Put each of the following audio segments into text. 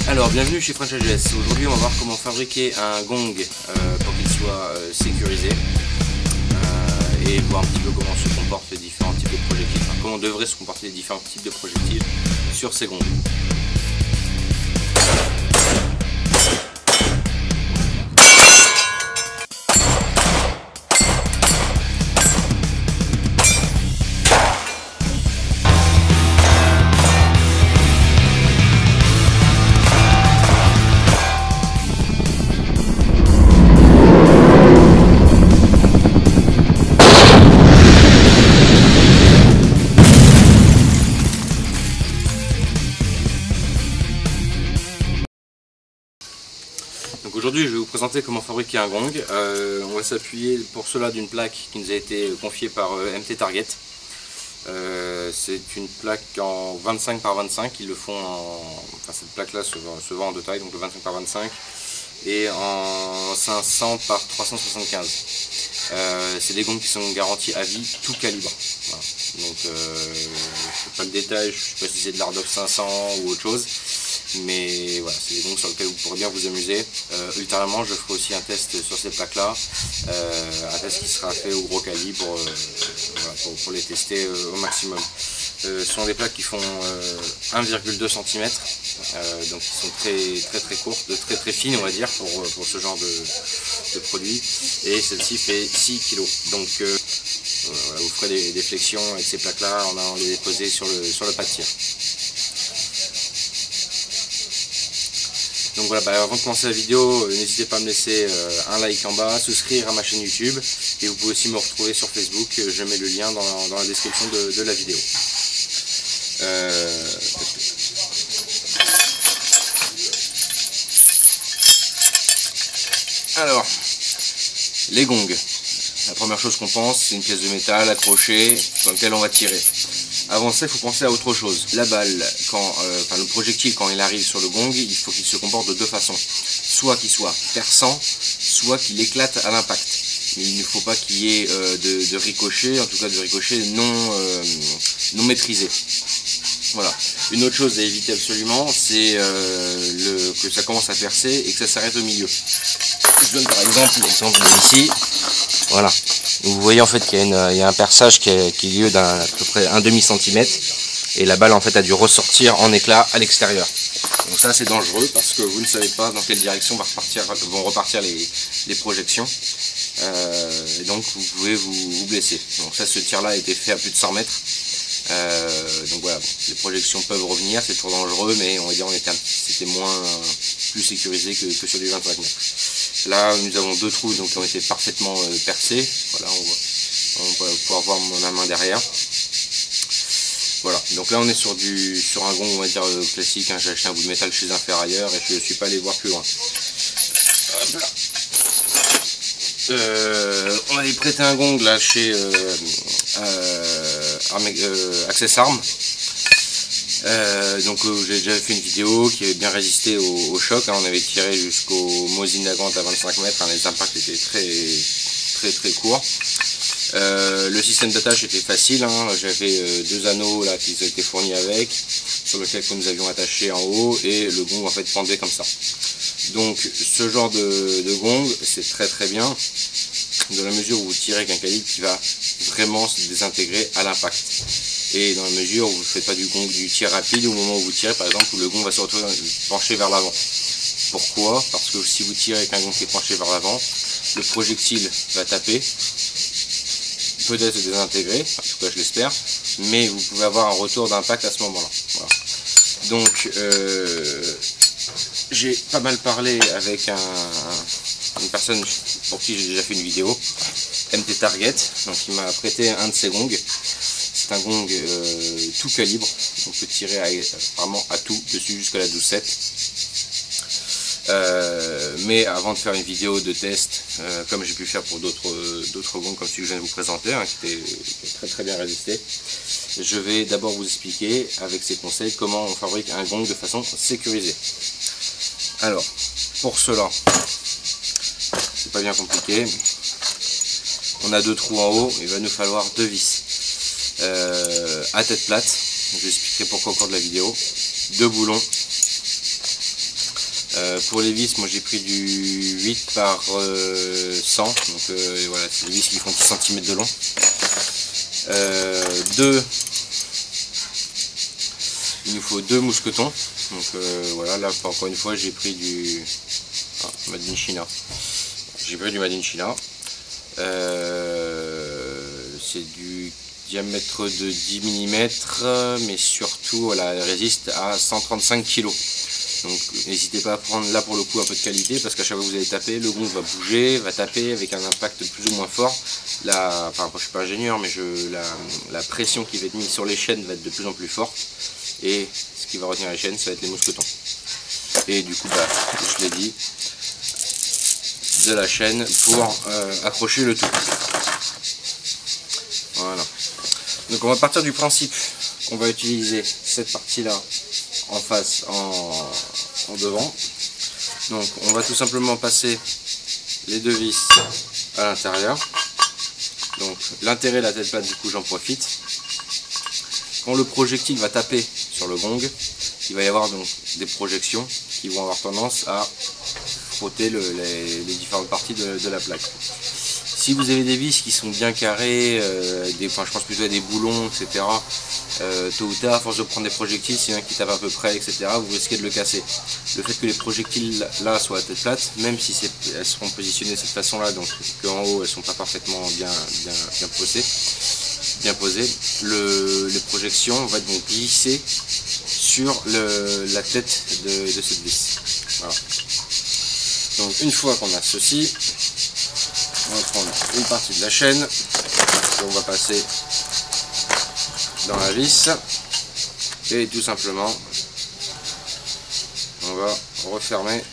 Alors, bienvenue chez French AGS. Aujourd'hui, on va voir comment fabriquer un gong pour qu'il soit sécurisé et voir un petit peu comment se comportent les différents types de projectiles, enfin, comment devraient se comporter les différents types de projectiles sur ces gongs. Aujourd'hui, je vais vous présenter comment fabriquer un gong. On va s'appuyer pour cela d'une plaque qui nous a été confiée par MT Target. C'est une plaque en 25 par 25. Ils le font enfin, cette plaque-là se vend en deux tailles, donc le 25 par 25 et en 500 par 375. C'est des gongs qui sont garantis à vie, tout calibre. Voilà. Donc, je ne sais pas le détail, je ne sais pas si c'est de l'Ardox 500 ou autre chose. Mais voilà, c'est des gongs sur lesquels vous pourrez bien vous amuser. Ultérieurement, je ferai aussi un test sur ces plaques-là, un test qui sera fait au gros calibre voilà, pour les tester au maximum. Ce sont des plaques qui font 1,2 cm, donc qui sont très courtes, très fines on va dire pour ce genre de produit. Et celle-ci fait 6 kg. Donc voilà, vous ferez des flexions avec ces plaques-là en allant les déposer sur le pas de tir. Donc voilà, avant de commencer la vidéo, n'hésitez pas à me laisser un like en bas, souscrire à ma chaîne YouTube et vous pouvez aussi me retrouver sur Facebook, je mets le lien dans la description de la vidéo. Alors, les gongs. La première chose qu'on pense, c'est une pièce de métal accrochée sur laquelle on va tirer. Avant ça, il faut penser à autre chose. La balle, le projectile, quand il arrive sur le gong, il faut qu'il se comporte de deux façons. Soit qu'il soit perçant, soit qu'il éclate à l'impact. Mais il ne faut pas qu'il y ait de ricochet, en tout cas de ricochet non maîtrisé. Voilà. Une autre chose à éviter absolument, c'est que ça commence à percer et que ça s'arrête au milieu. Je donne par exemple l'exemple ici. Voilà. Vous voyez en fait qu'il y a un perçage qui est lieu d'à peu près un demi-centimètre et la balle en fait a dû ressortir en éclat à l'extérieur. Donc ça c'est dangereux parce que vous ne savez pas dans quelle direction vont repartir les projections et donc vous pouvez vous blesser. Donc ça, ce tir là a été fait à plus de 100 mètres. Donc voilà, les projections peuvent revenir, c'est toujours dangereux, mais on va dire c'était plus sécurisé que sur du 25 mètres. Là, nous avons deux trous donc, qui ont été parfaitement percés. Voilà, on va pouvoir voir ma main derrière. Voilà, donc là on est sur un gong, on va dire classique. Hein. J'ai acheté un bout de métal chez un ferrailleur et je ne suis pas allé voir plus loin. Hop là. On avait prêté un gong là chez Access Arms. Donc j'ai déjà fait une vidéo qui avait bien résisté au choc, hein. On avait tiré jusqu'au Mosin Nagant à 25 mètres, hein. Les impacts étaient très courts. Le système d'attache était facile, hein. J'avais deux anneaux là qui étaient fournis avec, sur lequel nous avions attaché en haut, et le gong en fait pendait comme ça. Donc ce genre de gong c'est très bien, dans la mesure où vous tirez avec un calibre qui va vraiment se désintégrer à l'impact. Et dans la mesure où vous ne faites pas du tir rapide, au moment où vous tirez par exemple, où le gong va se retrouver penché vers l'avant. Pourquoi? Parce que si vous tirez avec un gong qui est penché vers l'avant, le projectile va taper, peut-être se désintégrer, en tout cas je l'espère, mais vous pouvez avoir un retour d'impact à ce moment-là. Voilà. Donc j'ai pas mal parlé avec une personne pour qui j'ai déjà fait une vidéo, MT Target, donc il m'a prêté un de ses gongs. C'est un gong tout calibre, on peut tirer vraiment à tout dessus jusqu'à la 12-7. Mais avant de faire une vidéo de test, comme j'ai pu faire pour d'autres gongs comme celui que je viens de vous présenter, hein, qui a très bien résisté, je vais d'abord vous expliquer avec ces conseils comment on fabrique un gong de façon sécurisée. Alors, pour cela, c'est pas bien compliqué. On a deux trous en haut, il va nous falloir deux vis à tête plate, je vous expliquerai pourquoi au cours de la vidéo, deux boulons Pour les vis, moi j'ai pris du 8 par 100, donc voilà, c'est des vis qui font 10 cm de long. Il nous faut 2 mousquetons, donc voilà, là encore une fois j'ai pris du Made in China. J'ai pris du Made in China. C'est du diamètre de 10 mm, mais surtout voilà, elle résiste à 135 kg. Donc n'hésitez pas à prendre là pour le coup un peu de qualité, parce qu'à chaque fois que vous allez taper, le gong va bouger, va taper avec un impact plus ou moins fort. Enfin, je suis pas ingénieur, mais la pression qui va être mise sur les chaînes va être de plus en plus forte. Et ce qui va retenir les chaînes, ça va être les mousquetons. Et du coup, je l'ai dit, de la chaîne pour accrocher le tout. Voilà. Donc on va partir du principe qu'on va utiliser cette partie-là en face, en devant. Donc on va tout simplement passer les 2 vis à l'intérieur. Donc l'intérêt de la tête plate, du coup j'en profite. Quand le projectile va taper sur le gong, il va y avoir donc des projections qui vont avoir tendance à frotter les différentes parties de la plaque. Si vous avez des vis qui sont bien carrées, je pense plutôt à des boulons, etc., tôt ou tard, à force de prendre des projectiles, s'il y en a qui tapent à peu près, etc., vous risquez de le casser. Le fait que les projectiles là soient à tête plate, même si elles seront positionnées de cette façon-là, donc qu'en haut elles ne sont pas parfaitement bien posées, les projections vont donc glisser sur la tête de cette vis. Voilà. Donc une fois qu'on a ceci, on va prendre une partie de la chaîne qu'on va passer dans la vis et tout simplement on va refermer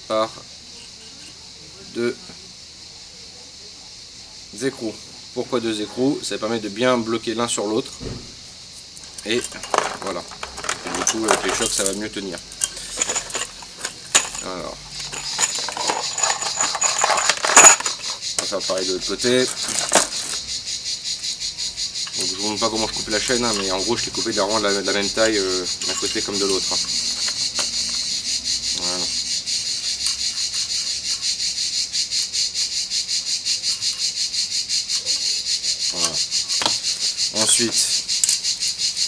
par 2 écrous. Pourquoi 2 écrous? Ça permet de bien bloquer l'un sur l'autre et voilà. Et du coup avec les chocs ça va mieux tenir. Alors, on va faire pareil de l'autre côté. Donc, je ne vous montre pas comment je coupe la chaîne, hein, mais en gros je l'ai coupé de la même taille d'un côté comme de l'autre. Hein. Voilà. Voilà. Ensuite,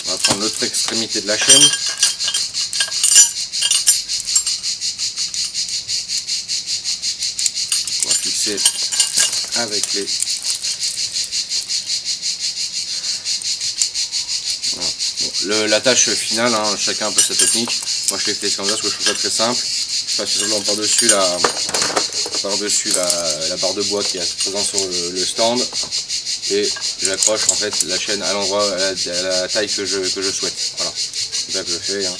on va prendre l'autre extrémité de la chaîne. On va fixer avec les... Voilà. Bon, la tâche finale, hein, chacun un peu sa technique. Moi je l'ai fait comme ça parce que je trouve ça très simple. Je passe simplement par-dessus la barre de bois qui est présente sur le stand et j'accroche en fait la chaîne à l'endroit, à la taille que je souhaite. Voilà, c'est ça que je fais. Hein.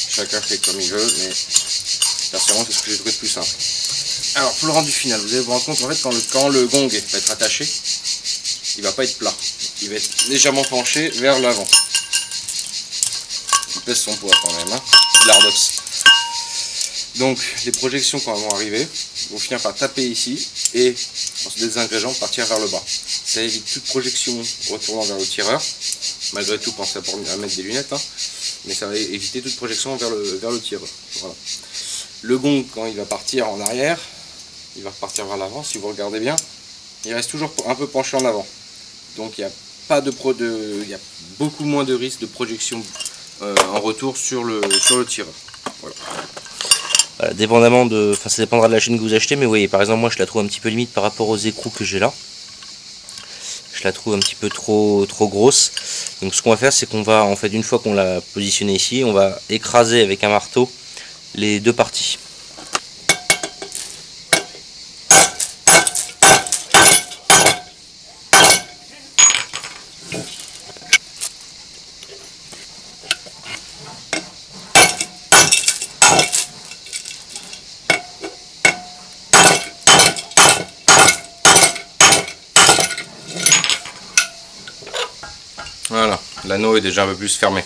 Chacun fait comme il veut, mais personnellement c'est ce que j'ai trouvé de plus simple. Alors pour le rendu final, vous allez vous rendre compte en fait quand le gong va être attaché, il va pas être plat, il va être légèrement penché vers l'avant. Il pèse son poids quand même, hein. L'ardox. Donc les projections quand elles vont arriver vont finir par taper ici et dans ce désingrégeant partir vers le bas. Ça évite toute projection retournant vers le tireur. Malgré tout, pensez à mettre des lunettes, hein, mais ça va éviter toute projection vers le tireur. Voilà. Le gong, quand il va partir en arrière, il va repartir vers l'avant. Si vous regardez bien, il reste toujours un peu penché en avant. Donc il y a beaucoup moins de risque de projection en retour sur le tireur. Voilà. Voilà, dépendamment ça dépendra de la chaîne que vous achetez, mais vous voyez, par exemple, moi je la trouve un petit peu limite par rapport aux écrous que j'ai là. Je la trouve un petit peu trop grosse. Donc ce qu'on va faire, c'est qu'on va, en fait, une fois qu'on l'a positionnée ici, on va écraser avec un marteau les 2 parties. Voilà, l'anneau est déjà un peu plus fermé.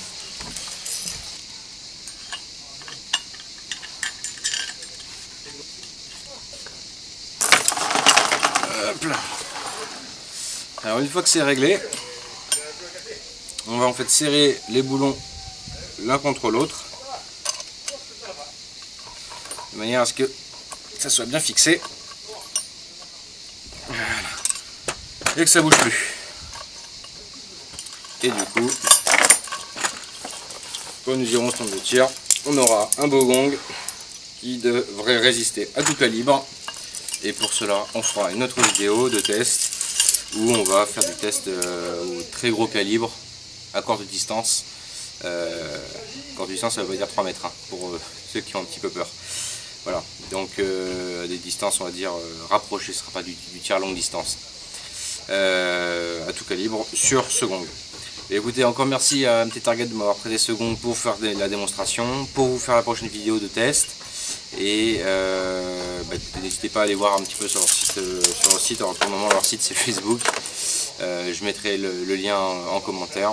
Hop là. Alors une fois que c'est réglé, on va en fait serrer les boulons l'un contre l'autre. manière à ce que ça soit bien fixé. Voilà. Et que ça bouge plus. Et du coup, quand nous irons se de tir, on aura un beau gong qui devrait résister à tout calibre. Et pour cela, on fera une autre vidéo de test où on va faire des tests au très gros calibre à courte distance. Courte distance, ça veut dire 3 mètres hein, pour ceux qui ont un petit peu peur. Voilà, donc des distances on va dire rapprochées, ce ne sera pas du tir longue distance. À tout calibre sur ce gong. Et écoutez, encore merci à MT Target de m'avoir prêté ce gong pour faire la démonstration, pour vous faire la prochaine vidéo de test. Et n'hésitez pas à aller voir un petit peu sur leur site. Alors pour le moment leur site c'est Facebook. Je mettrai le lien en commentaire.